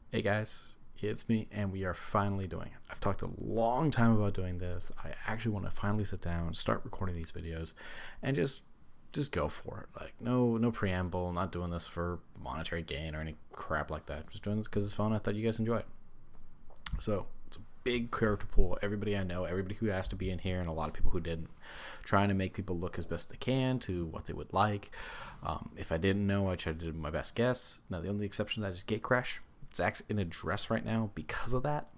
Hey guys, it's me, and we are finally doing it. I've talked a long time about doing this. I actually want to finally sit down, start recording these videos, and just go for it. Like no preamble, not doing this for monetary gain or any crap like that. Just doing this because it's fun. I thought you guys enjoy it. So it's a big character pool. Everybody I know, everybody who asked to be in here, and a lot of people who didn't. Trying to make people look as best they can to what they would like. If I didn't know, I tried to do my best guess. Now the only exception to that is Gatecrasher. Zach's in a dress right now because of that.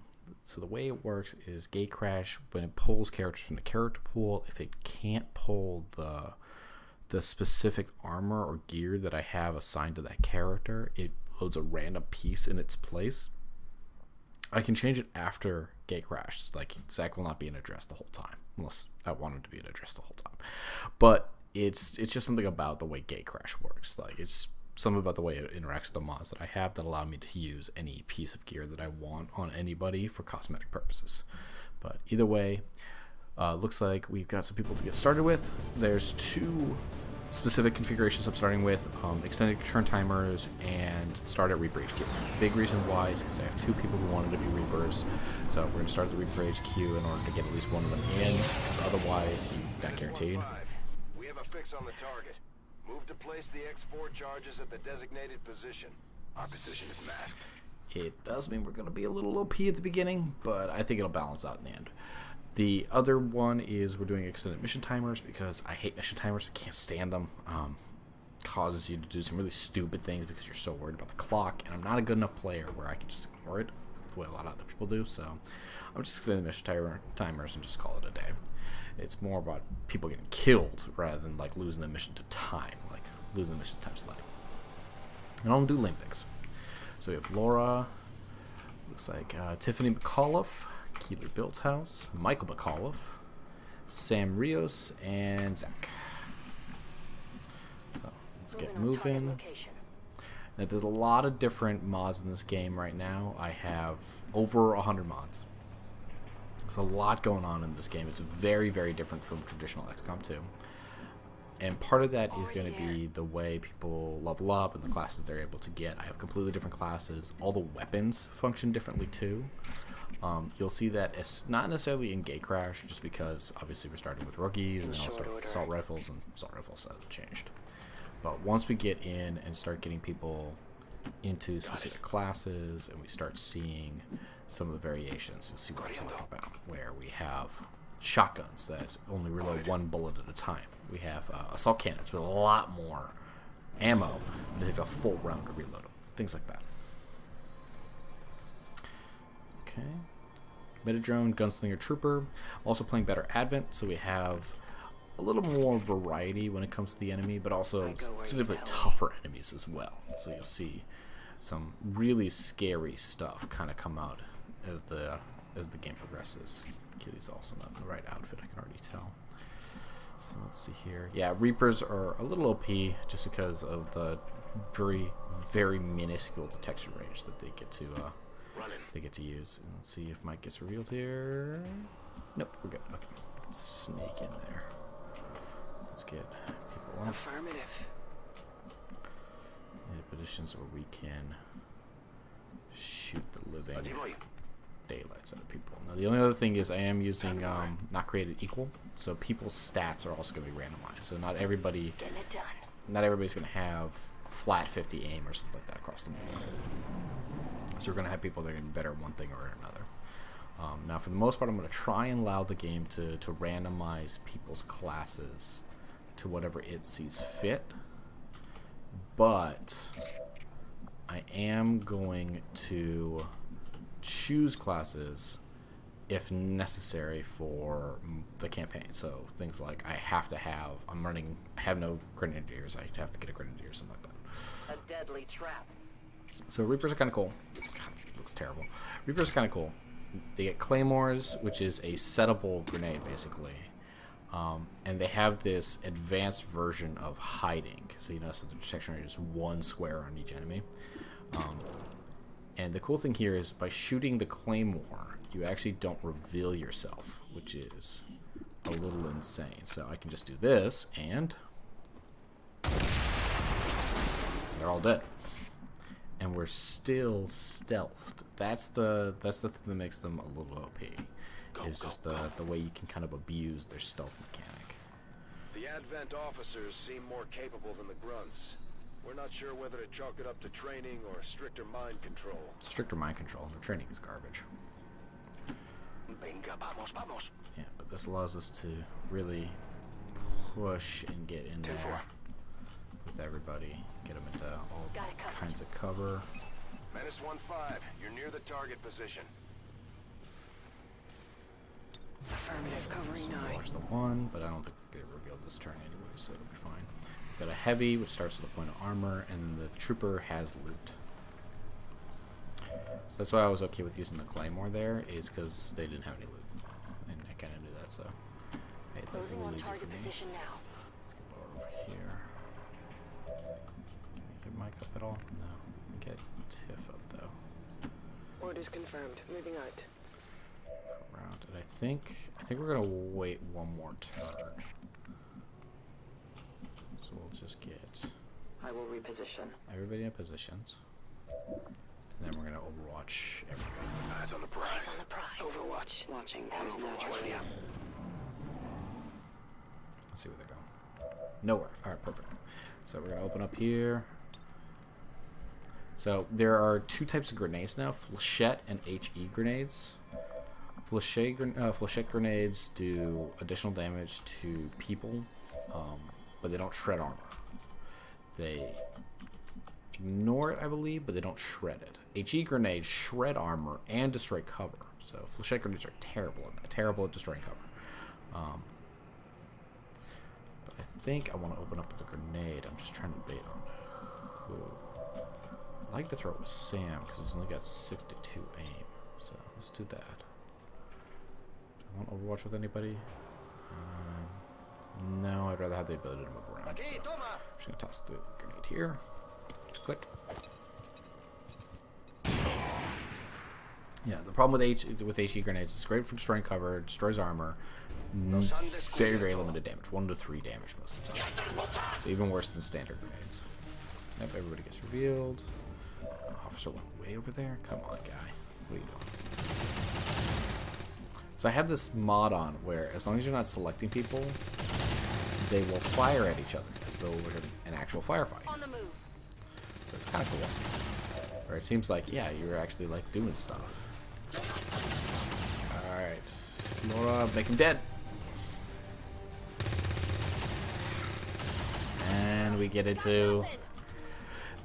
So the way it works is Gatecrasher, when it pulls characters from the character pool, if it can't pull the specific armor or gear that I have assigned to that character, it loads a random piece in its place. I can change it after Gatecrasher. Like, Zach will not be in a dress the whole time, unless I want him to be in a dress the whole time. But it's just something about the way Gatecrasher works. Like, it's something about the way it interacts with the mods that I have that allow me to use any piece of gear that I want on anybody for cosmetic purposes. But either way, looks like we've got some people to get started with. There's two specific configurations I'm starting with, extended turn timers and start at Reaper HQ. The big reason why is because I have two people who wanted to be Reapers, so we're going to start at the Reaper HQ in order to get at least one of them in, because otherwise you're not guaranteed. We have a fix on the target. Move to place the X4 charges at the designated position. Our position is masked. It does mean we're going to be a little OP at the beginning, but I think it'll balance out in the end. The other one is we're doing extended mission timers because I hate mission timers. I can't stand them. Causes you to do some really stupid things because you're so worried about the clock, and I'm not a good enough player where I can just ignore it the way a lot of other people do. So I'm just extending mission timers and just call it a day. It's more about people getting killed rather than like losing the mission to time, like losing the mission to time slide. And I'll do lame things. So we have Laura, looks like Tiffany McAuliffe, Keeler Bilthouse, Michael McAuliffe, Sam Rios, and Zach. So let's get moving. Now, there's a lot of different mods in this game right now. I have over 100 mods. There's a lot going on in this game. It's very, very different from traditional XCOM 2. And part of that is going to be the way people level up and the classes they're able to get. I have completely different classes. All the weapons function differently too. You'll see that it's not necessarily in Gatecrasher, just because obviously we're starting with rookies, and then I'll start with assault rifles, and assault rifles haven't changed. But once we get in and start getting people into specific classes, and we start seeing some of the variations, you'll see what I'm talking about, where we have shotguns that only reload one bullet at a time. We have assault cannons with a lot more ammo, but it takes a full round to reload them. Things like that. Okay. Metadrone, Gunslinger, Trooper. Also playing better Advent, so we have a little more variety when it comes to the enemy, but also significantly tougher enemies as well. So you'll see some really scary stuff kind of come out as the game progresses. Kitty's also not in the right outfit, I can already tell. So let's see here. Yeah, Reapers are a little OP just because of the very minuscule detection range that they get to use. And let's see if Mike gets revealed here. Nope, we're good. Okay, let's sneak in there. Let's get people up. Affirmative. In positions where we can shoot the living daylights out of people. Now the only other thing is I am using not created equal, so people's stats are also going to be randomized. So not everybody's going to have flat 50 aim or something like that across the board. So we're going to have people that are going to be better at one thing or another. Now for the most part, I'm going to try and allow the game to randomize people's classes to whatever it sees fit, but I am going to choose classes if necessary for the campaign. So things like I have no grenadiers, I have to get a grenadier or something like that. A deadly trap. So Reapers are kind of cool. God, it looks terrible. Reapers are kind of cool. They get claymores, which is a settable grenade basically, and they have this advanced version of hiding. So you notice that the detection rate is one square on each enemy. And the cool thing here is by shooting the claymore, you actually don't reveal yourself, which is a little insane. So I can just do this, and they're all dead. And and we're still stealthed. That's the thing that makes them a little OP. It's just the way you can kind of abuse their stealth mechanic. The Advent officers seem more capable than the grunts. We're not sure whether to chalk it up to training or stricter mind control. Stricter mind control. The training is garbage. Venga, vamos, vamos. Yeah, but this allows us to really push and get in there with everybody. Get them into all kinds of cover. Menace 1-5, you're near the target position. Affirmative, covering So 9. watch the 1, but I don't think we're going to reveal this turn anyway, so it'll be fine. Got a heavy, which starts at the point of armor, and the trooper has loot. So that's why I was okay with using the claymore there, is because they didn't have any loot, and I kind of knew that. So hey, that's a little easy for me. Let's get lower over here. Can we get Mike up at all? No. Get Tiff up though. Orders confirmed. Moving out. Around, and I think we're gonna wait one more turn. So we'll just get I will reposition. everybody in positions, and then we're gonna Overwatch everybody. Eyes on the prize. On the prize. Overwatch. Launching cruise naturally. Let's see where they go. Nowhere. Alright, perfect. So we're going to open up here. So there are two types of grenades now, flechette and HE grenades. Flechette grenades do additional damage to people, but they don't shred armor. They ignore it, I believe, but they don't shred it. HE grenades shred armor and destroy cover. So flechette grenades are terrible at that, terrible at destroying cover. But I think I want to open up with a grenade. I'm just trying to bait on who. I'd like to throw it with Sam because it's only got 62 aim. So let's do that. Do I want Overwatch with anybody? No, I'd rather have the ability to move around. So I'm just going to toss the grenade here. Click. Yeah, the problem with HE grenades is it's great for destroying cover, destroys armor. Very, very limited damage. 1 to 3 damage most of the time. So even worse than standard grenades. Yep, everybody gets revealed. Officer went way over there. Come on, guy. What are you doing? So I have this mod on where as long as you're not selecting people, they will fire at each other as though it were an actual firefight. On the move. So it's kind of cool. Or it seems like, yeah, you're actually like doing stuff. Alright. Laura, make him dead. And we get into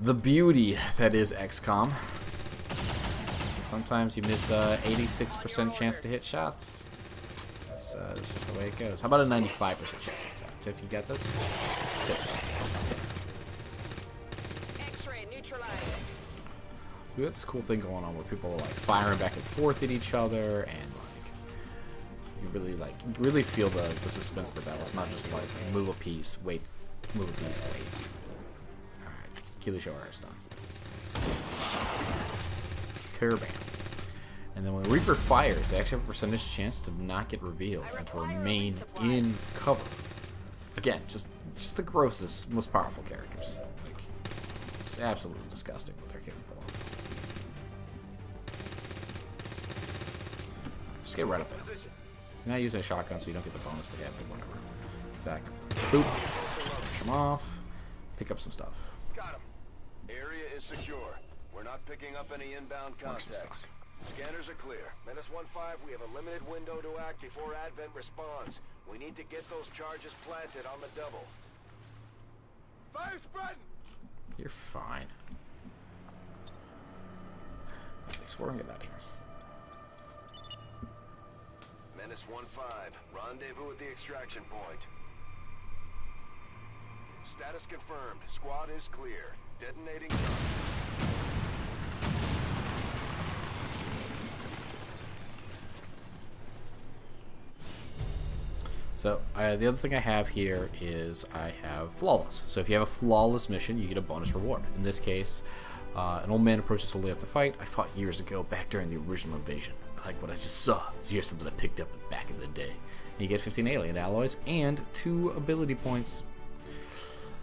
the beauty that is XCOM. Sometimes you miss 86% chance to hit shots. That's just the way it goes. How about a 95% chance to hit shots? Tiff, you got this? Tiff's got this. X-ray neutralized. We got this cool thing going on where people are like firing back and forth at each other, and like you can really feel the suspense of the battle. It's not just like move a piece, wait, move a piece, wait. Alright, Keely Shore is done. Caravan. And then when the Reaper fires, they actually have a percentage chance to not get revealed and to remain in cover. Again, just the grossest, most powerful characters. Like, it's absolutely disgusting what they're capable of. Just get right up there. You're not using a shotgun, so you don't get the bonus to hit, but whatever. Zach, boop, push him off, pick up some stuff. Got him. Area is secure. We're not picking up any inbound contacts. Scanners are clear. Menace 1-5, we have a limited window to act before Advent responds. We need to get those charges planted on the double. Fire spreading! You're fine. Thanks for getting out of here. Menace 1-5, rendezvous at the extraction point. Status confirmed. Squad is clear. Detonating charge. So the other thing I have here is I have flawless. So if you have a flawless mission, you get a bonus reward. In this case, an old man approaches to lay up the fight. I fought years ago, back during the original invasion. I like what I just saw. Here's something I picked up back in the day. And you get 15 alien alloys and 2 ability points.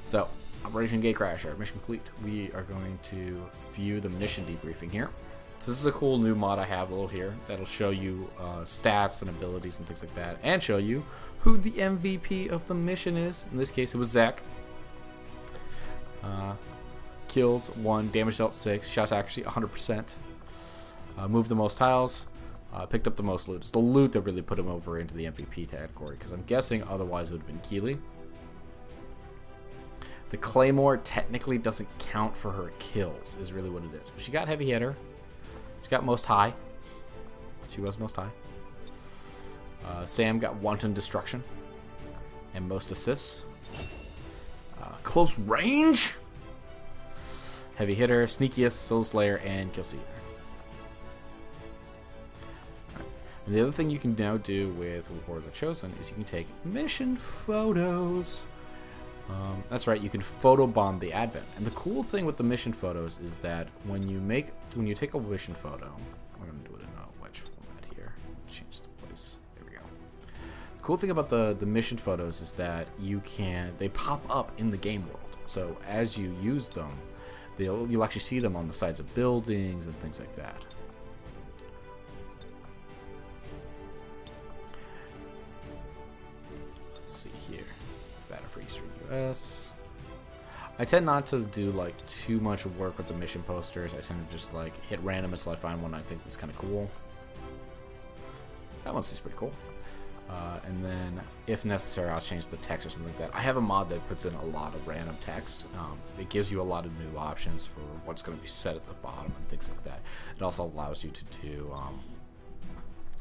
So Operation Gatecrasher, mission complete. We are going to view the mission debriefing here. So this is a cool new mod I have a little here that'll show you stats and abilities and things like that, and show you who the MVP of the mission is. In this case, it was Zach. Kills 1, damage dealt 6, shots accuracy 100%. Moved the most tiles, picked up the most loot. It's the loot that really put him over into the MVP category, because I'm guessing otherwise it would have been Keeley. The Claymore technically doesn't count for her kills, is really what it is. She got heavy hitter. She got most high. She was most high. Sam got wanton destruction and most assists. Close range, heavy hitter, sneakiest, soul slayer, and kill seeker. Right. And the other thing you can now do with War of the Chosen is you can take mission photos. That's right, you can photobomb the Advent. And the cool thing with the mission photos is that when you take a mission photo, we're going to do it in a wedge format here. Change the place. There we go. The cool thing about the mission photos is that they pop up in the game world. So as you use them, you'll actually see them on the sides of buildings and things like that. Let's see here. Battle for Eastern US. I tend not to do like too much work with the mission posters. I tend to just like hit random until I find one I think is kind of cool. That one seems pretty cool. And then if necessary, I'll change the text or something like that. I have a mod that puts in a lot of random text. It gives you a lot of new options for what's going to be set at the bottom and things like that. It also allows you to do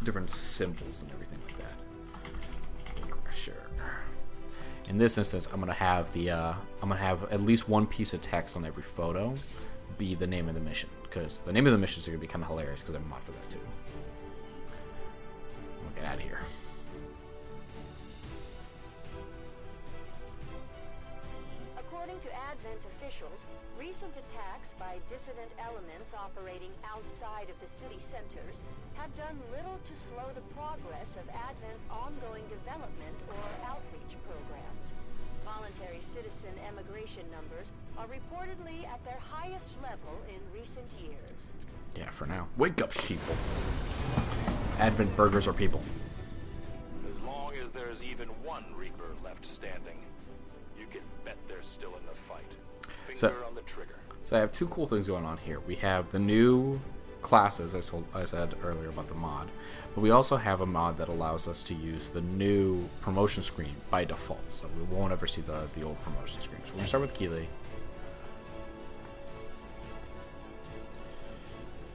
different symbols and everything like that. Sure. In this instance, I'm gonna have at least one piece of text on every photo be the name of the mission, because the name of the missions are gonna be kind of hilarious because I have a mod for that too. We'll get out of here. According to Advent officials, recent attacks by dissident elements operating outside of the city centers have done little to slow the progress of Advent's ongoing development or outreach programs. Voluntary citizen emigration numbers are reportedly at their highest level in recent years. Yeah, for now. Wake up, sheeple. Advent burgers are people. As long as there's even one Reaper left standing, you can bet they're still in the fight. Finger on the trigger. So I have two cool things going on here. We have the new classes, I said earlier about the mod, but we also have a mod that allows us to use the new promotion screen by default, so we won't ever see the old promotion screen. So we're going to start with Keeley.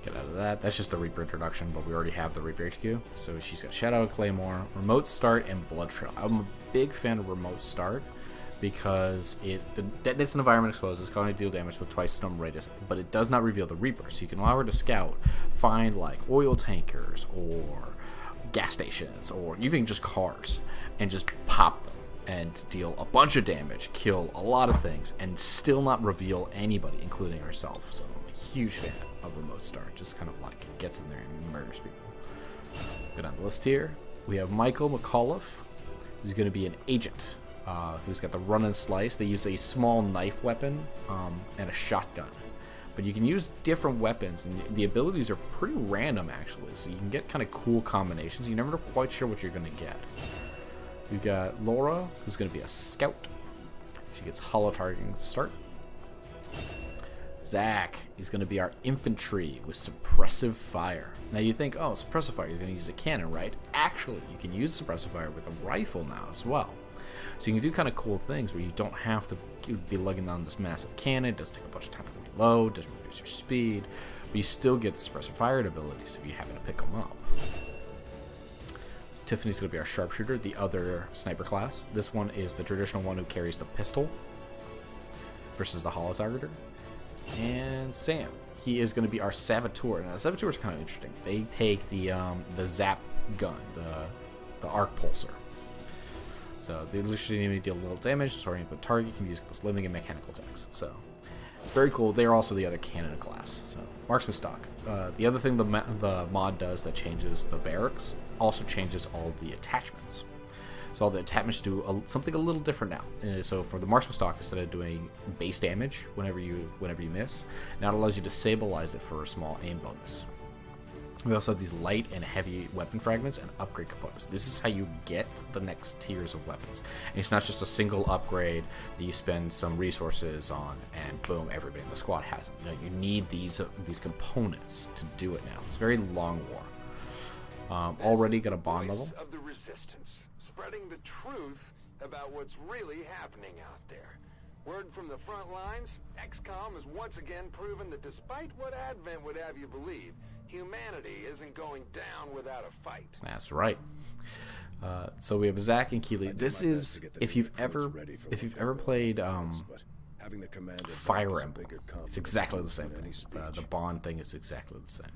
Get out of that. That's just the Reaper introduction, but we already have the Reaper HQ. So she's got Shadow and Claymore, Remote Start, and Blood Trail. I'm a big fan of Remote Start because it detonates an environment exposes, can only deal damage with twice the number radius, but it does not reveal the Reaper. So you can allow her to scout, find like oil tankers or gas stations or even just cars, and just pop them and deal a bunch of damage, kill a lot of things, and still not reveal anybody, including herself. So I'm a huge fan of Remote Start. Just kind of like gets in there and murders people. Good on the list here. We have Michael McAuliffe, who's going to be an agent. Who's got the run and slice. They use a small knife weapon and a shotgun. But you can use different weapons, and the abilities are pretty random, actually. So you can get kind of cool combinations. You're never quite sure what you're going to get. We've got Laura, who's going to be a scout. She gets hollow targeting to start. Zach is going to be our infantry with suppressive fire. Now you think, oh, suppressive fire, you're going to use a cannon, right? Actually, you can use suppressive fire with a rifle now as well. So you can do kind of cool things where you don't have to be lugging down this massive cannon. It doesn't take a bunch of time to reload, doesn't reduce your speed, but you still get the suppressive fire abilities if you happen to pick them up. So Tiffany's going to be our sharpshooter, the other sniper class. This one is the traditional one who carries the pistol versus the hollow targeter. And Sam, he is going to be our saboteur. Now, the saboteur is kind of interesting. They take the zap gun, the arc pulsar. So they literally need to deal a little damage, disorienting the target, can be used against living and mechanical attacks. So very cool. They are also the other cannon class. So marksman stock. The other thing the mod does that changes the barracks also changes all the attachments. So all the attachments do something a little different now. So for the marksman stock, instead of doing base damage whenever you miss, now it allows you to stabilize it for a small aim bonus. We also have these light and heavy weapon fragments and upgrade components. This is how you get the next tiers of weapons. And it's not just a single upgrade that you spend some resources on and boom, everybody in the squad has it. You know, you need these components to do it now. It's very long war. Already got a bond level. Of the resistance, spreading the truth about what's really happening out there. Word from the front lines, Xcom has once again proven that despite what Advent would have you believe, humanity isn't going down without a fight. That's right. So we have Zach and Keely. This is if you've ever played Fire Emblem, it's exactly the same thing. The bond thing is exactly the same.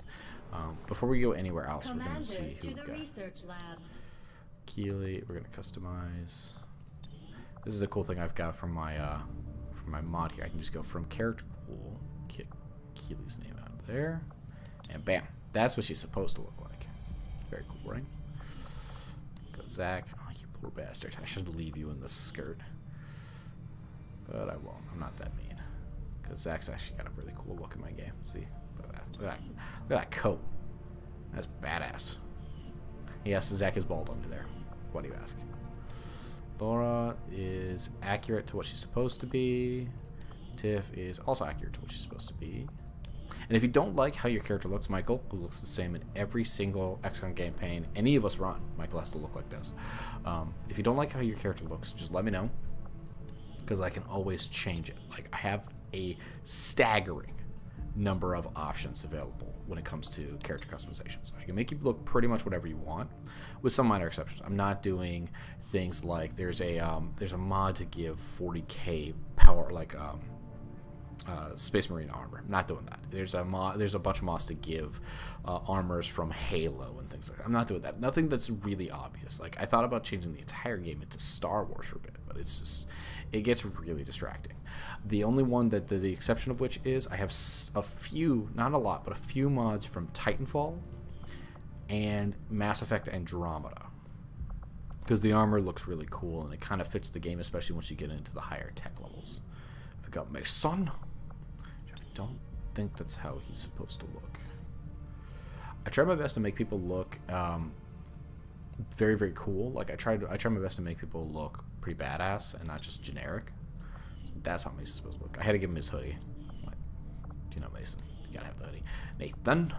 Before we go anywhere else, we're going to see who we got. Keely, we're going to customize. This is a cool thing I've got from my mod here. I can just go from character pool, get Keely's name out of there, and bam, that's what she's supposed to look like. Very cool, right? Go Zach. Oh, you poor bastard. I should leave you in the skirt, but I won't. I'm not that mean. Because Zach's actually got a really cool look in my game. See, look at that. Look at that coat. That's badass. Yes, Zach is bald under there. What do you ask? Laura is accurate to what she's supposed to be. Tiff is also accurate to what she's supposed to be. And if you don't like how your character looks, Michael, who looks the same in every single Xcom campaign any of us run, Michael has to look like this. If you don't like how your character looks, just let me know, because I can always change it. Like, I have a staggering number of options available when it comes to character customizations. I can make you look pretty much whatever you want, with some minor exceptions. I'm not doing things like there's a mod to give 40k power, like Space Marine armor. I'm not doing that. There's a bunch of mods to give armors from Halo and things like that. I'm not doing that. Nothing that's really obvious. Like, I thought about changing the entire game into Star Wars for a bit, but it gets really distracting. The only one that the exception of which is I have a few, not a lot, but a few mods from Titanfall and Mass Effect Andromeda, because the armor looks really cool and it kind of fits the game, especially once you get into the higher tech levels. I got my son. I don't think that's how he's supposed to look. I try my best to make people look very, very cool. Like, I try my best to make people look pretty badass and not just generic. So that's how Mason's supposed to look. I had to give him his hoodie. Like, you know, Mason, you gotta have the hoodie. Nathan,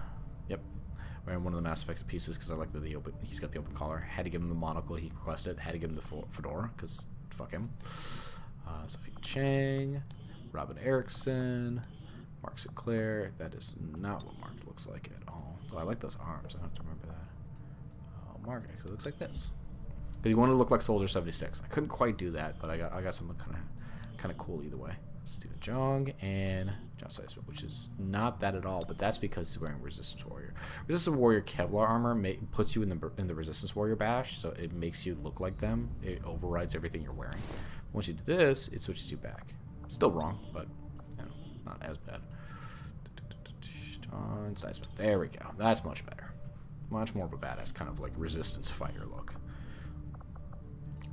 yep, wearing one of the Mass Effect pieces because I like he's got the open collar. Had to give him the monocle he requested. Had to give him the fedora because fuck him. Sophie Chang, Robin Erickson, Mark Sinclair. That is not what Mark looks like at all. Oh, I like those arms. I have to remember that. Mark actually looks like this. Because you want to look like Soldier 76. I couldn't quite do that, but I got something kind of cool either way. Stephen Jong and John Seisman, which is not that at all, but that's because he's wearing Resistance Warrior. Resistance Warrior Kevlar armor puts you in the Resistance Warrior bash, so it makes you look like them. It overrides everything you're wearing. Once you do this, it switches you back. Still wrong, but you know, not as bad. John Seisman. There we go. That's much better. Much more of a badass kind of like resistance fighter look.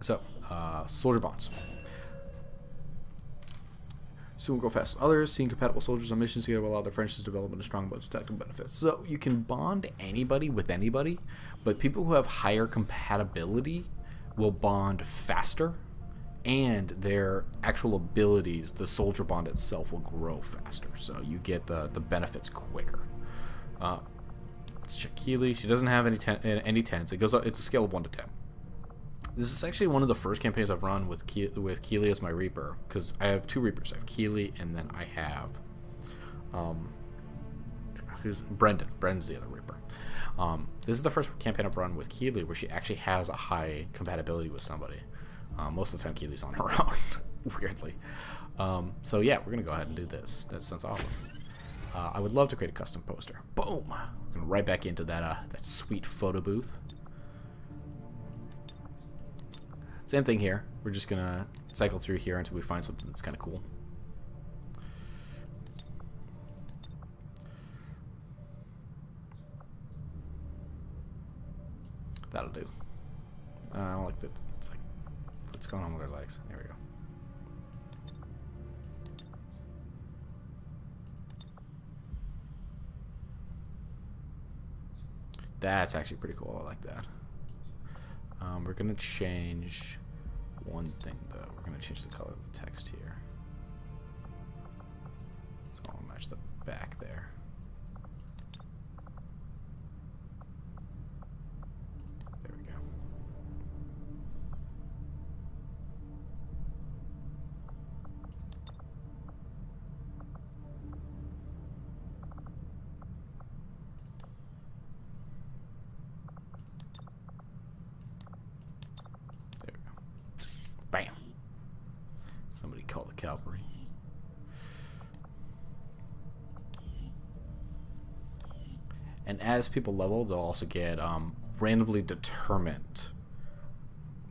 So, soldier bonds. Soon will go fast as others. Seeing compatible soldiers on missions together will allow their friendships to develop into strong bonds with tactical benefits. So you can bond anybody with anybody, but people who have higher compatibility will bond faster, and their actual abilities, the soldier bond itself, will grow faster. So you get the benefits quicker. Let's check Keely. She doesn't have any 10s. It goes up. It's a scale of 1 to 10. This is actually one of the first campaigns I've run with Keely as my Reaper, because I have 2 Reapers. I have Keely, and then I have who's Brendan. Brendan's the other Reaper. This is the first campaign I've run with Keely where she actually has a high compatibility with somebody. Most of the time Keely's on her own, weirdly. So yeah, we're gonna go ahead and do this. That sounds awesome. I would love to create a custom poster. Boom! We're gonna right back into that sweet photo booth. Same thing here. We're just gonna cycle through here until we find something that's kind of cool. That'll do. I don't like that. It's like What's going on with our legs? There we go. That's actually pretty cool. I like that. We're gonna change one thing though. We're gonna change the color of the text here. So I'll match the back there. There we go. Bam. Somebody call the cavalry. And as people level, they'll also get randomly determined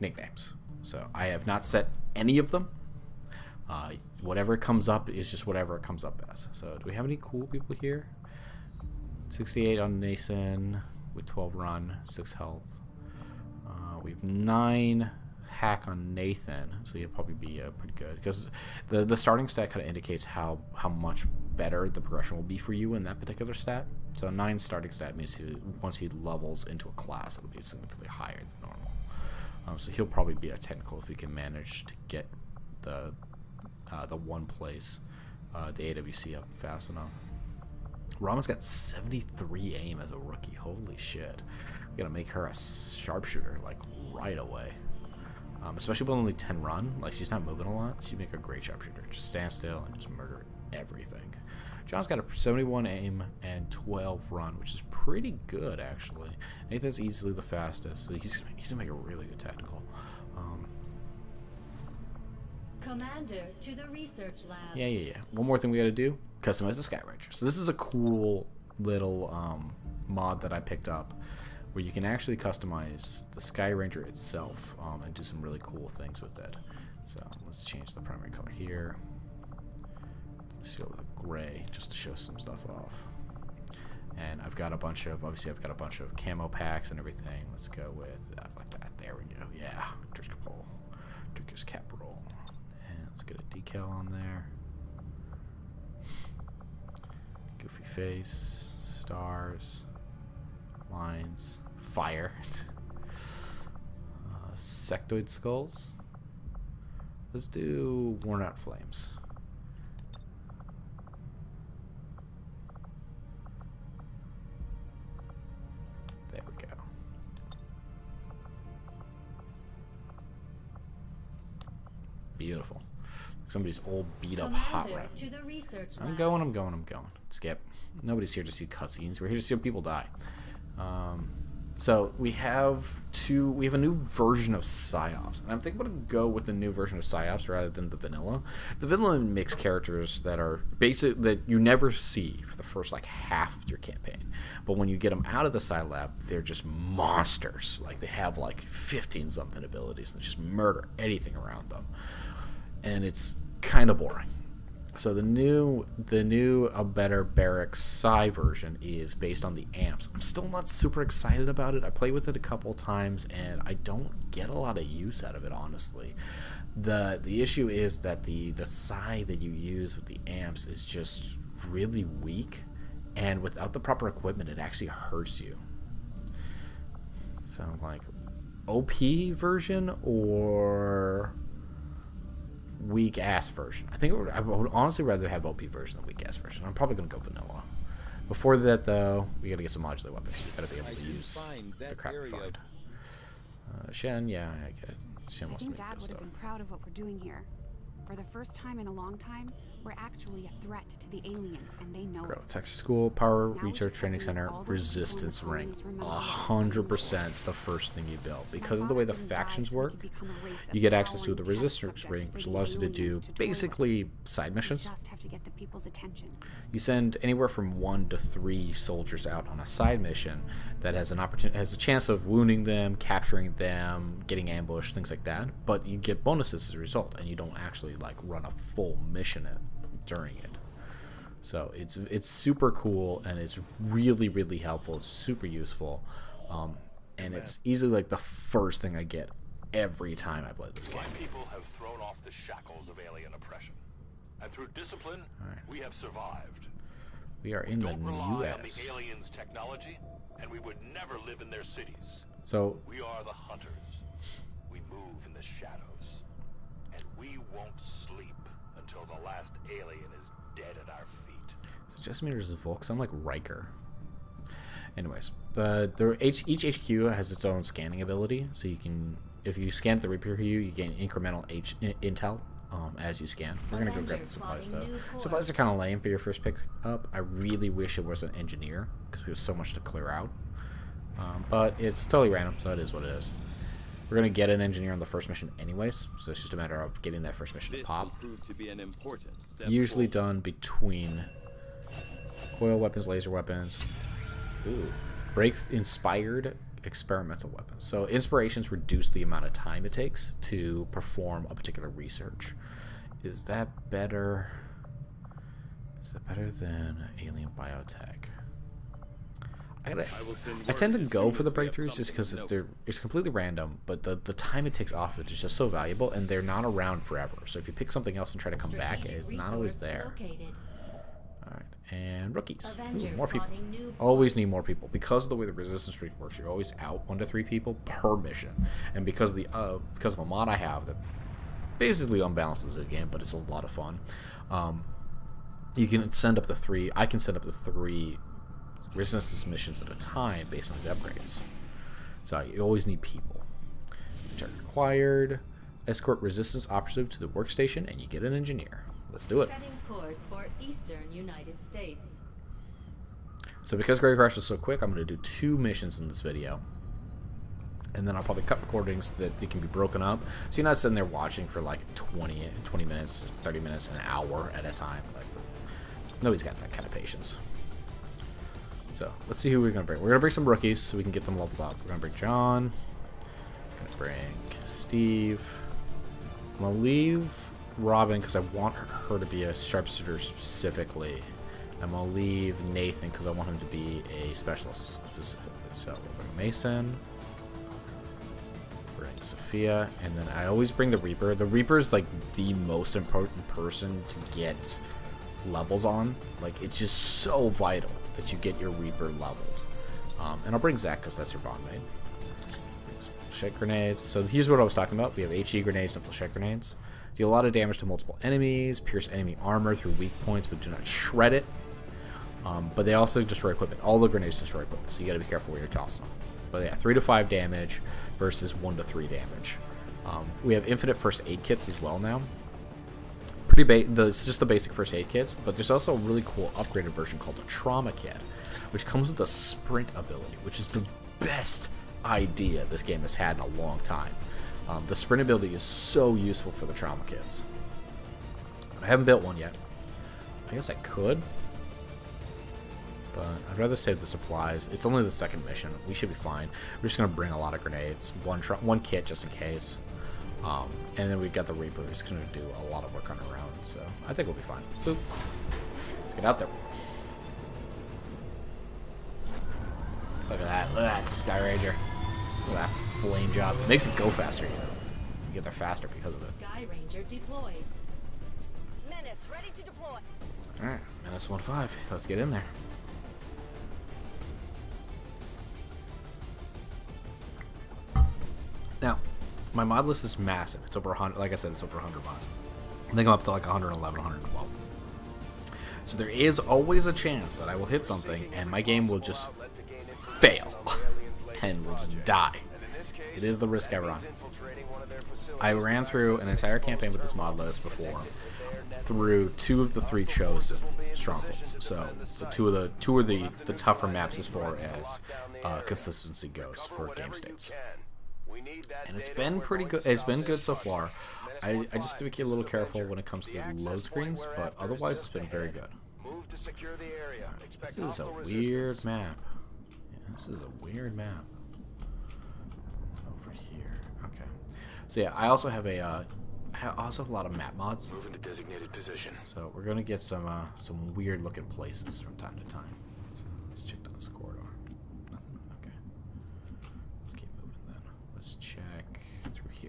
nicknames. So I have not set any of them. Whatever comes up is just whatever it comes up as. So do we have any cool people here? 68 on Nathan with 12 run, 6 health. We have 9 hack on Nathan, so he'll probably be pretty good, because the starting stat kind of indicates how much better the progression will be for you in that particular stat. So 9 starting stat means once he levels into a class, it'll be significantly higher than normal. So he'll probably be a technical if we can manage to get the one place, the AWC up fast enough. Rama's got 73 aim as a rookie. Holy shit. We gotta make her a sharpshooter like right away. Especially with only 10 run, like she's not moving a lot, she'd make a great sharpshooter. Just stand still and just murder everything. John's got a 71 aim and 12 run, which is pretty good actually. Nathan's easily the fastest, so he's gonna make a really good tactical. Commander to the research lab. Yeah. One more thing we gotta do: customize the Sky Ranger. So this is a cool little mod that I picked up, where you can actually customize the Sky Ranger itself and do some really cool things with it. So let's change the primary color here. Let's go with a gray just to show some stuff off. And I've got a bunch of, obviously I've got a bunch of camo packs and everything. Let's go with like that. There we go. Yeah, Turkish cap roll. And let's get a decal on there. Goofy face, stars, lines, fire, sectoid skulls. Let's do worn out flames. There we go. Beautiful. Somebody's old beat up hot rod. I'm going. Skip. Nobody's here to see cutscenes. We're here to see people die. So we have a new version of PsyOps, and I'm thinking I'm going to go with the new version of PsyOps rather than the vanilla. The vanilla makes characters that are basic, that you never see for the first like half of your campaign, but when you get them out of the Psy Lab, they're just monsters. Like they have like 15 something abilities and just murder anything around them, and it's kind of boring. So the new a better barracks Psy version is based on the amps. I'm still not super excited about it. I played with it a couple times and I don't get a lot of use out of it, honestly. The issue is that the Psy that you use with the amps is just really weak, and without the proper equipment it actually hurts you. So like OP version or weak ass version. I would honestly rather have OP version than weak ass version. I'm probably gonna go vanilla. Before that though, we gotta get some modular weapons. We gotta be able to use the crap we find. Shen, yeah, I get it. Shen wants to make Dad this would have though. been proud of what we're doing here. For the first time in a long time, we're actually a threat to the aliens, and they know Grow it. Texas School, Power Now we Research just Training have to make Center, all those Resistance people in the Ring. colonies remember 100% the first thing you build. My Because of the father way the didn't die factions so we work, could become a race of you get access to the devouring test Resistance Ring, subjects which for the allows you to do aliens to toy with. basically side We missions. just have to get the people's attention. You send anywhere from 1 to 3 soldiers out on a side mission that has an opportunity, has a chance of wounding them, capturing them, getting ambushed, things like that. But you get bonuses as a result, and you don't actually like run a full mission during it. So it's super cool, and it's really helpful. It's super useful, and it's easily like the first thing I get every time I play this game. My people have thrown off the shackles of alien oppression. And through discipline, we have survived. We are in the Don't rely on the U.S. aliens' technology, and we would never live in their cities. So We are the hunters. We move in the shadows. And we won't sleep until the last alien is dead at our feet. it's just me versus Volks. I'm like Riker. Anyways, each HQ has its own scanning ability, so you can, if you scan at the Reaper HQ, you gain incremental intel as you scan. We're gonna go grab the supplies though. Supplies are kind of lame for your first pick up. I really wish it was an engineer because we have so much to clear out. But it's totally random, so it is what it is. We're gonna get an engineer on the first mission anyways, so it's just a matter of getting that first mission to pop. Prove to be an important step Usually forward. done between coil weapons, laser weapons. Ooh. Inspired experimental weapons. So inspirations reduce the amount of time it takes to perform a particular research. Is that better? Is that better than alien biotech? I tend to go for the breakthroughs just because it's completely random, but the time it takes off it is just so valuable, and they're not around forever. So if you pick something else and try to come back, it's not always there. Alright, and rookies. Ooh, more people. Always need more people. Because of the way the resistance streak works, you're always out 1 to 3 people per mission. And because of a mod I have that basically unbalances the game, but it's a lot of fun, you can send up to 3. I can send up to 3 resistance missions at a time based on the upgrades. So you always need people. Target required. Escort resistance operative to the workstation, and you get an engineer. Let's do it. Setting course for Eastern United States. So because Gatecrasher is so quick, I'm going to do 2 missions in this video. And then I'll probably cut recordings so that they can be broken up. So you're not sitting there watching for like 20 minutes, 30 minutes, an hour at a time. Like, nobody's got that kind of patience. So let's see who we're going to bring. We're going to bring some rookies so we can get them leveled up. We're going to bring John. We're going to bring Steve. I'm going to leave Robin because I want her to be a sharpshooter specifically. I'm going to leave Nathan because I want him to be a specialist specifically. So we'll bring Mason. Bring Sophia. And then I always bring the Reaper. The Reaper is like the most important person to get levels on. Like, it's just so vital that you get your Reaper leveled. And I'll bring Zach because that's your bond mate. Flechette grenades. So here's what I was talking about. We have HE grenades and flechette grenades. Deal a lot of damage to multiple enemies, pierce enemy armor through weak points, but do not shred it. But they also destroy equipment. All the grenades destroy equipment, so you gotta be careful where you're tossing them. But yeah, 3 to 5 damage versus 1 to 3 damage. We have infinite first aid kits as well now. It's just the basic first aid kits, but there's also a really cool upgraded version called a trauma kit, which comes with a sprint ability, which is the best idea this game has had in a long time. The sprint ability is so useful for the trauma kits. But I haven't built one yet. I guess I could, but I'd rather save the supplies. It's only the second mission. We should be fine. We're just going to bring a lot of grenades. One kit just in case. And then we've got the Reaper who's going to do a lot of work on her own. So I think we'll be fine. Boop. Let's get out there. Look at that. Look at that Sky Ranger. Look at that flame job. It makes it go faster, you know. You get there faster because of it. Sky Ranger deployed. Menace, ready to deploy. Alright, Menace 1-5. Let's get in there. Now, my mod list is massive. It's over 100. Like I said, it's over 100 mods. I think I'm up to like 111, 112. So there is always a chance that I will hit something and my game will just fail and will just die. It is the risk I run. I ran through an entire campaign with this mod list before, through 2 of the 3 chosen strongholds. So the two of the tougher maps as far as consistency goes for game states. And it's been pretty good. It's been good so far. I just have to be a little careful when it comes to the load screens, but otherwise it's been very good. Right, this is a weird map. Yeah, this is a weird map. Over here. Okay. So yeah, I also have a lot of map mods. Move into designated position. So we're gonna get some weird looking places from time to time. Let's check down this corridor. Nothing. Okay. Let's keep moving then. Let's check through here.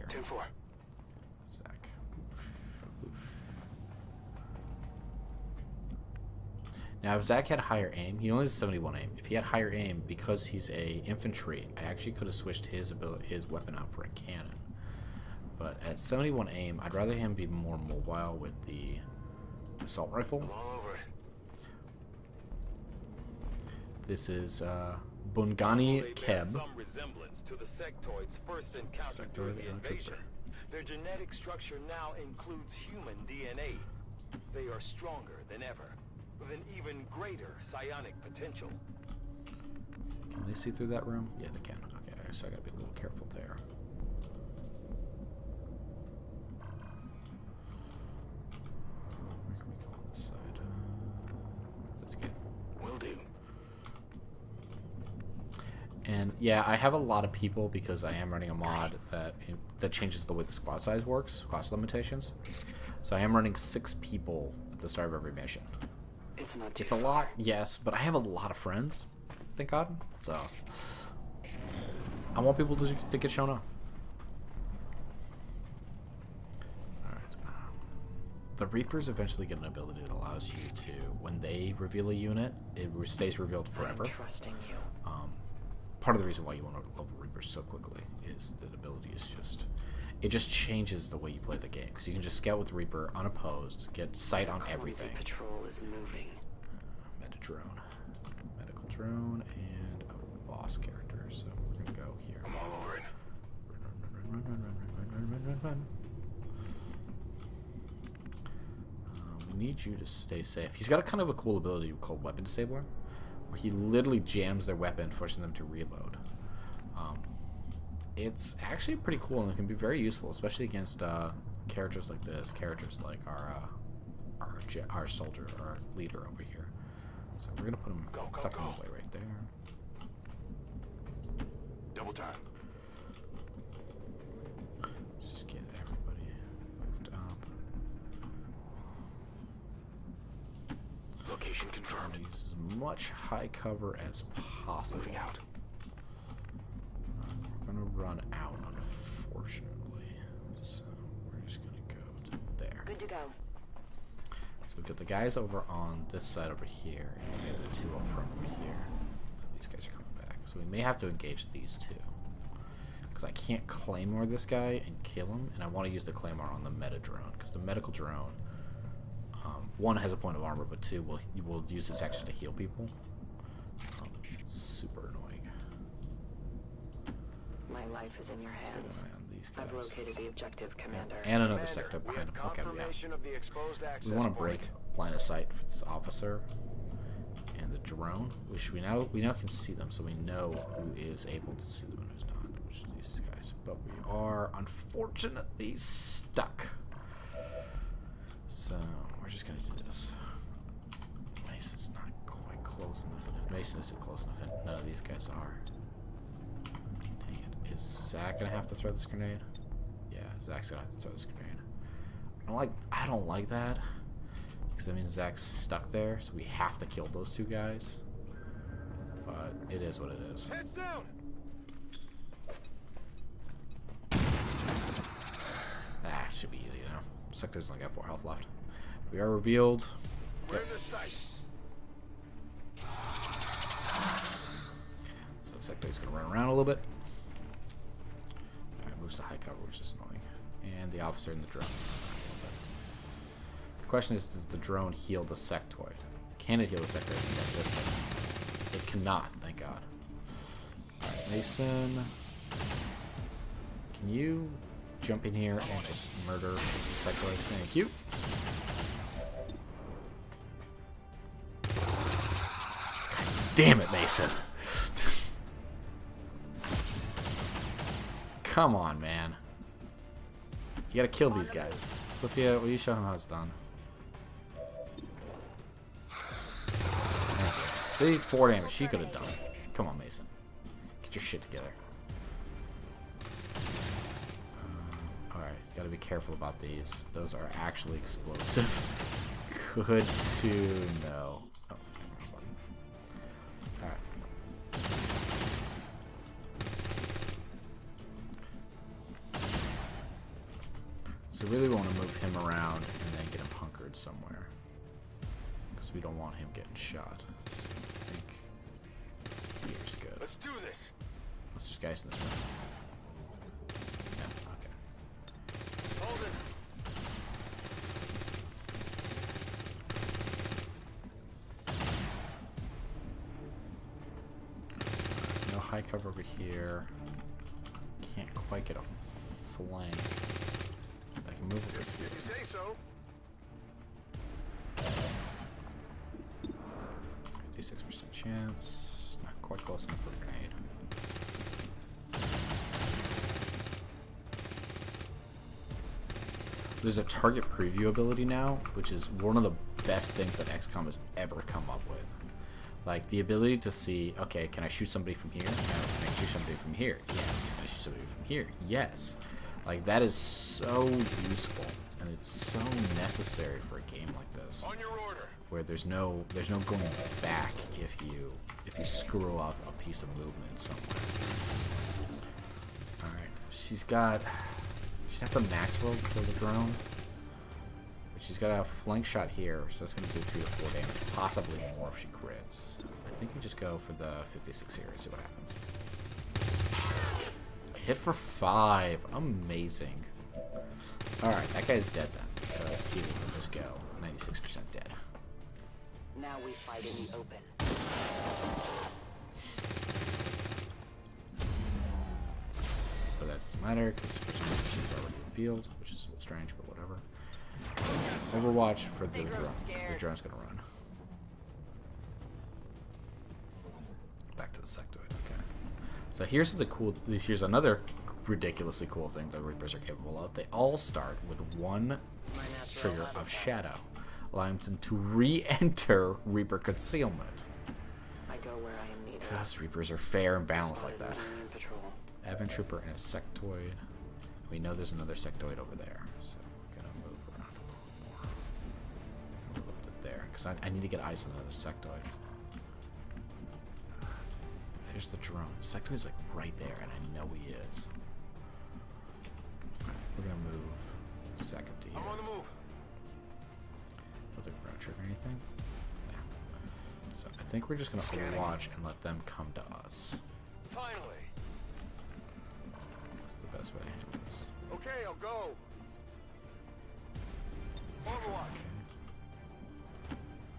Now, if Zach had higher aim, he only has 71 aim. If he had higher aim, because he's a infantry, I actually could have switched his weapon out for a cannon. But at 71 aim, I'd rather him be more mobile with the assault rifle. I'm all over it. This is Bungani They bear Keb. some resemblance to the sectoids first encountered Sectoid during the and a invasion. trooper. Their genetic structure now includes human DNA. They are stronger than ever, with an even greater psionic potential. Can they see through that room? Yeah, they can. Okay, so I gotta be a little careful there. Where can we go on this side? That's good. Will do. And yeah, I have a lot of people because I am running a mod that changes the way the squad size works, squad limitations. So I am running 6 people at the start of every mission. It's not too It's a lot, yes, but I have a lot of friends, thank God. So I want people to get shown up. Alright. The Reapers eventually get an ability that allows you to, when they reveal a unit, it stays revealed forever. I'm trusting you. Part of the reason why you want to level Reapers so quickly is that ability is just... It just changes the way you play the game. Because you can just scout with Reaper unopposed, get sight on everything. Patrol is moving. Meta-drone. Medical drone, and a boss character. So we're going to go here. I'm all over it. Run. We need you to stay safe. He's got a kind of a cool ability called Weapon Disabler, where he literally jams their weapon, forcing them to reload. It's actually pretty cool, and it can be very useful, especially against characters like this, characters like our soldier, our leader over here. So we're gonna put him, tuck him away right there. Double time. Just get everybody moved up. Location confirmed. Use as much high cover as possible. Moving out. We're gonna run out, unfortunately. So we're just gonna go to there. Good to go. So we've got the guys over on this side over here, and then we have the 2 up front over here. These guys are coming back. So we may have to engage these 2. Because I can't claymore this guy and kill him, and I want to use the claymore on the meta drone, because the medical drone, 1 has a point of armor, but 2 will use this action to heal people. It's super annoying. My life is in your Let's hands. get an eye on these guys. I've located the objective, Commander. And another Commander, sector we behind have him. Okay, we got confirmation of the exposed access We want to point. break line of sight for this officer and the drone, which we now can see them, so we know who is able to see them and who's not, which are these guys. But we are unfortunately stuck. So we're just gonna do this. Mason's not quite close enough, and if Mason isn't close enough, and none of these guys are. Dang it. Is Zach gonna have to throw this grenade? Yeah, Zach's gonna have to throw this grenade. I don't like that. Because that means Zach's stuck there, so we have to kill those 2 guys. But it is what it is. Heads down. Should be easy, you know. Sector's only got 4 health left. We are revealed. We're in the sight. So the Sector's gonna run around a little bit. Alright, moves to high cover, which is annoying. And the officer and the drone. The question is, does the drone heal the sectoid? Can it heal the sectoid from that distance? It cannot, thank God. Alright, Mason. Can you jump in here and just murder the sectoid? Thank you. Damn it, Mason. Come on, man. You gotta kill these guys. Sophia, will you show him how it's done? Thank you. See? 4 damage. She could have done it. Come on, Mason. Get your shit together. Alright, gotta be careful about these. Those are actually explosive. Good to know. Oh, alright. So really want to move him around and then get him hunkered somewhere. Because because we don't want him getting shot. So I think here's good. Let's do this. Unless there's guys in this room. No, okay. Hold it. No high cover over here. Can't quite get a flank. I can move over If here. you say so. 56% chance. Not quite close enough for a grenade. There's a target preview ability now, which is one of the best things that XCOM has ever come up with. Like, the ability to see, okay, can I shoot somebody from here? No. Can I shoot somebody from here? Yes. Can I shoot somebody from here? Yes. Like, that is so useful, and it's so necessary for a game like this, On your order. where there's no going back if you screw up a piece of movement somewhere. All right, she's got the max roll for the drone, but she's got a flank shot here, so that's going to do 3 to 4 damage, possibly more if she crits. So I think we just go for the 56 here and see what happens. Hit for 5. Amazing. Alright, that guy's dead then. So let's keep it. Let's go. 96% dead. Now we fight in the open. But that doesn't matter, because for some reason she's already in the field, which is a little strange, but whatever. Overwatch for the drone, because the drone's going to run. Back to the sectoid, okay. So here's here's another ridiculously cool thing that Reapers are capable of. They all start with one trigger of Shadow, allowing them to re-enter Reaper concealment. I go where I am needed. Because Reapers are fair and balanced like that. Union Patrol. Advent Trooper and a sectoid. We know there's another sectoid over there, so we're gonna move around a little more. Move up to there, because I need to get eyes on another sectoid. There's the drone. Sectoid's like right there, and I know he is. Alright, we're gonna move Sec up to here. I'm on the move. Don't think we're gonna trigger anything. No. So I think we're just gonna watch and let them come to us. Finally. That's the best way to handle this. Okay, I'll go. Overwatch. Okay.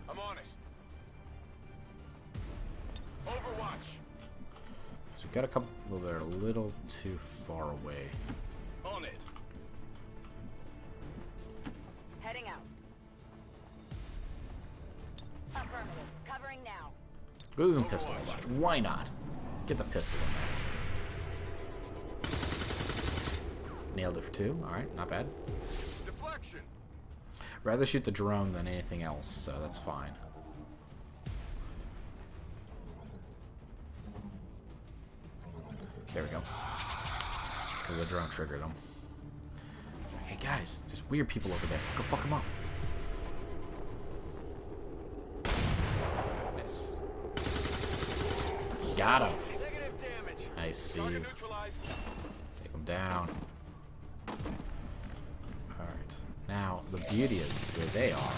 I'm on it. Overwatch. So we've got a couple that are a little too far away. On it. Heading out. Affirmative. Covering now. Ooh, and pistol watch. Why not? Get the pistol in there. Nailed it for 2. Alright, not bad. Deflection. Rather shoot the drone than anything else, so that's fine. There we go. So the drone triggered him. It's like, hey guys, there's weird people over there. Go fuck them up. Miss. Got him. Negative damage. Nice, Steve. Target neutralized. Take him down. Alright. Now, the beauty of where they are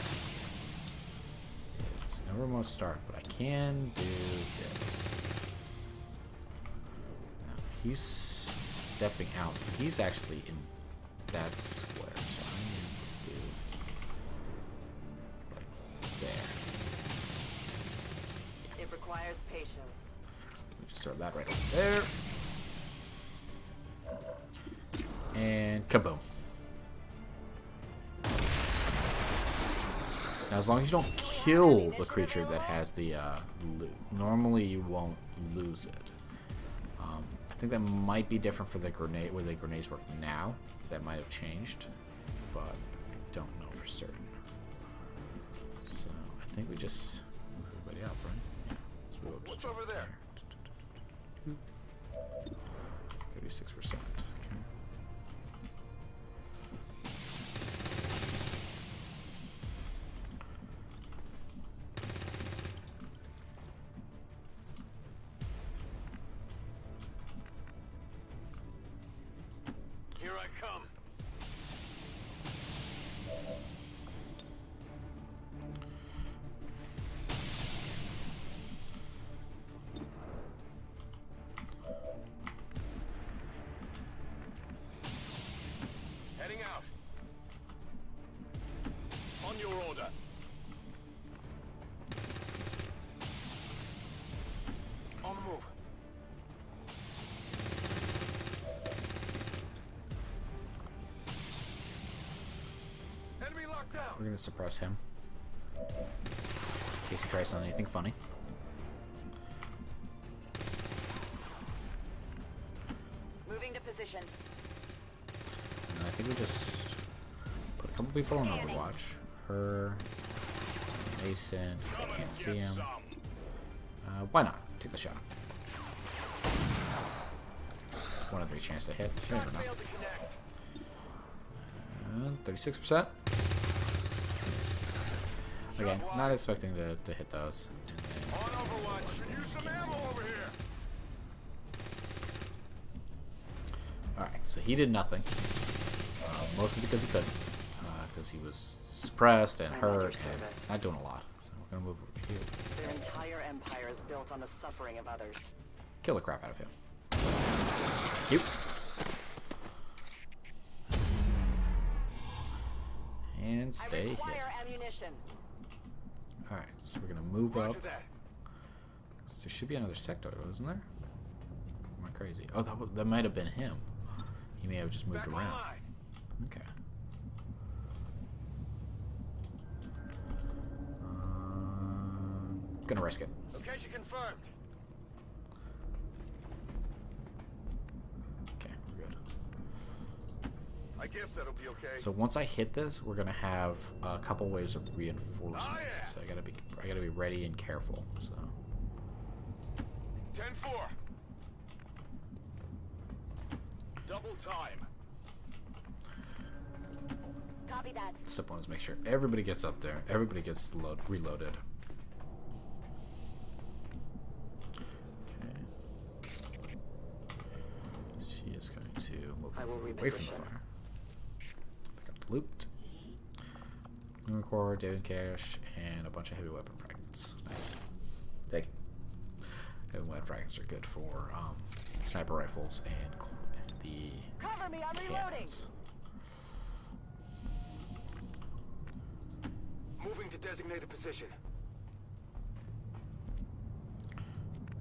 is no remote start, but I can do this. Now, he's stepping out, so he's actually in that square. So I need to do right there. It requires patience. We just throw that right over there. And kaboom. Now, as long as you don't kill the creature that has the loot, normally you won't lose it. I think that might be different for the grenade, where the grenades work now. That might have changed, but I don't know for certain. So I think we just move everybody up, right? Yeah. So we'll just What's over there? 36%. Okay. Here I come. We're gonna suppress him. In case he tries something anything funny. Moving to position. And I think we just put a couple people on Overwatch. Her, Mason, because I can't see him. Why not? Take the shot. 1 of 3 chance to hit. You never know. 36%. Again, not expecting to hit those. And then just can't see. Alright, so he did nothing. Mostly because he couldn't. Because he was suppressed and hurt and not doing a lot. So we're gonna move over here. Their entire empire is built on the suffering of others. Kill the crap out of him. Thank you. And stay hit. Alright, so we're gonna move up. So there should be another sector, isn't there? Am I crazy? Oh, that might have been him. He may have just moved around. Okay. Gonna risk it. Location confirmed. Okay, we're good. I guess that'll be okay. So once I hit this, we're gonna have a couple waves of reinforcements. So I gotta be ready and careful. So 10-4. Double time. Copy that. step one is make sure everybody gets up there. Everybody gets reloaded. She is going to move away from the fire. Pick up the loot. New core, David Cash, and a bunch of heavy weapon fragments. Nice. Take it. Heavy weapon fragments are good for sniper rifles and the cannons. Moving to designated position.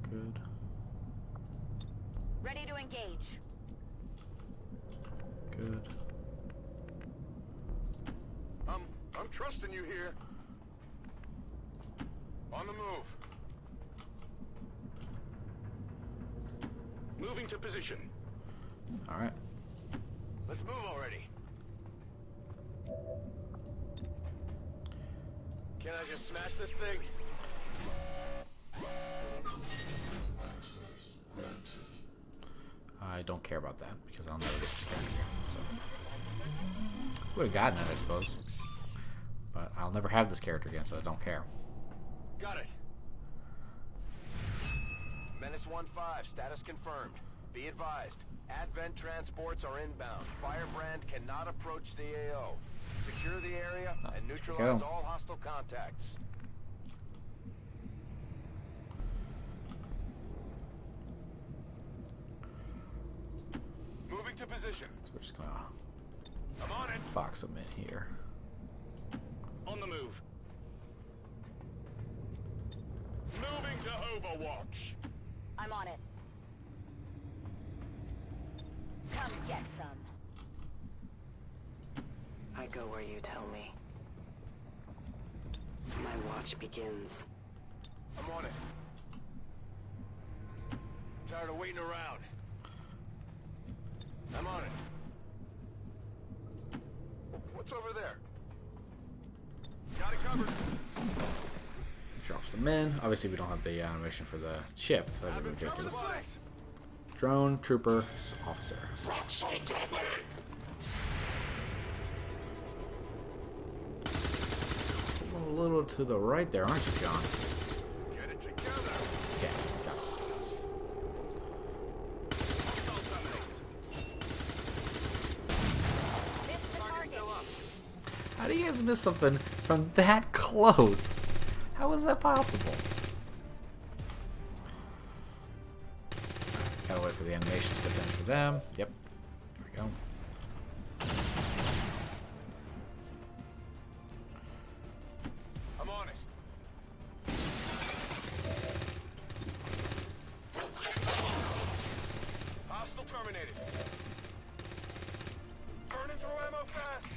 Good. Ready to engage. Good. I'm trusting you here. On the move. Moving to position. All right. Let's move already. Can I just smash this thing? I don't care about that because I'll never get this character again. So would have gotten it, I suppose, but I'll never have this character again, so I don't care. Got it. Menace 1-5, status confirmed. Be advised, Advent transports are inbound. Firebrand cannot approach the AO. Secure the area and neutralize all hostile contacts. Moving to position. So we're just gonna I'm on it. box them in here. On the move. Moving to Overwatch. I'm on it. Come get some. I go where you tell me. My watch begins. I'm on it. Tired of waiting around. I'm on it. What's over there? Got it covered. Drops them in. Obviously, we don't have the animation for the ship, so that'd be ridiculous. Drone, trooper, officer. A little to the right there, aren't you, John? Get it together. Yeah, got it. How do you guys miss something from that close? How is that possible? Gotta wait for the animations to finish for them. Yep. There we go. I'm on it. Hostile terminated. Burning through ammo fast.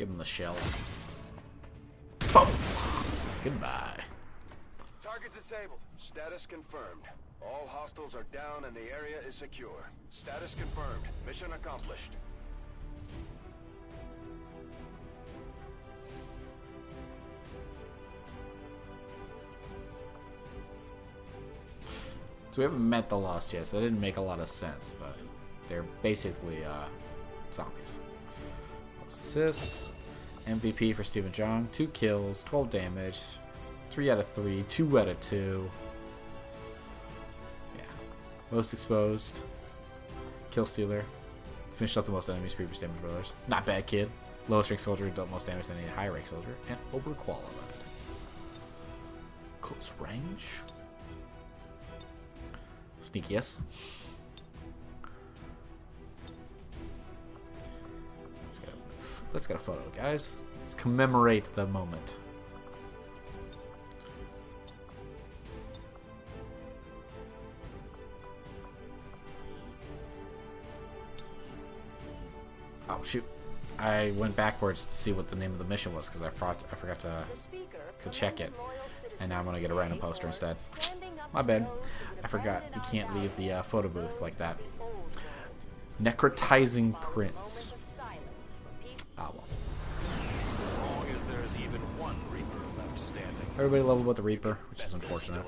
Give him the shells. Boom! Goodbye. Target disabled. Status confirmed. All hostiles are down and the area is secure. Status confirmed. Mission accomplished. So we haven't met the Lost yet, so that didn't make a lot of sense, but they're basically zombies. Plus assists. MVP for Stephen Jong. 2 kills, 12 damage, 3 out of 3, 2 out of 2. Yeah. Most exposed. Kill stealer. Finished off the most enemies, previous damage brothers. Not bad, kid. Lowest rank soldier, dealt most damage than any high rank soldier, and overqualified. Close range. Sneakiest. Let's get a photo, guys. Let's commemorate the moment. Oh shoot! I went backwards to see what the name of the mission was because I forgot to check it, and now I'm gonna get a random poster instead. My bad. I forgot you can't leave the photo booth like that. Necrotizing Prince. Ah well. As long as there's even one Reaper left standing. Everybody level with the Reaper, which is unfortunate.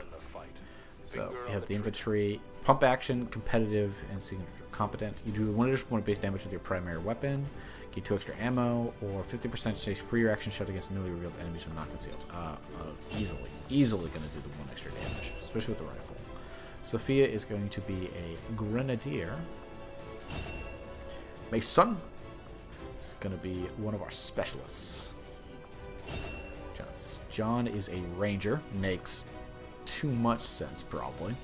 So we have the infantry, pump action, competitive, and signature competent. You do 1 additional point of base damage with your primary weapon, get 2 extra ammo, or 50% chase free reaction shot against newly revealed enemies when not concealed. Easily going to do the 1 extra damage, especially with the rifle. Sophia is going to be a grenadier. Mason is going to be one of our specialists. John is a ranger. Makes too much sense, probably.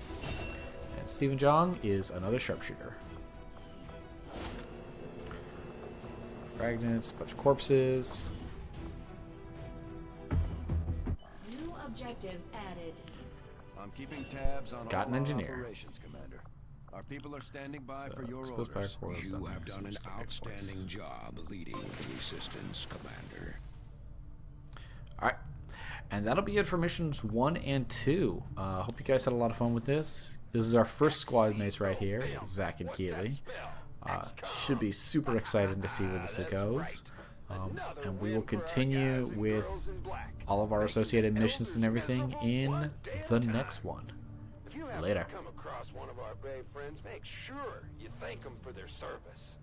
And Stephen Jong is another sharpshooter. Fragments, bunch of corpses. New objective added. I'm keeping tabs on Got all an our engineer. operations, Commander. Our people are standing by So, for your exposed orders. fire corps, You have done an some outstanding job leading the resistance, Commander. Alright. And that'll be it for missions 1 and 2. Hope you guys had a lot of fun with this. This is our first squad mates right here, Zach and Keeley. Should be super excited to see where this goes. And we will continue with all of our associated missions and everything in the next one. If you happen Later. to come across one of our brave friends, make sure you thank them for their service.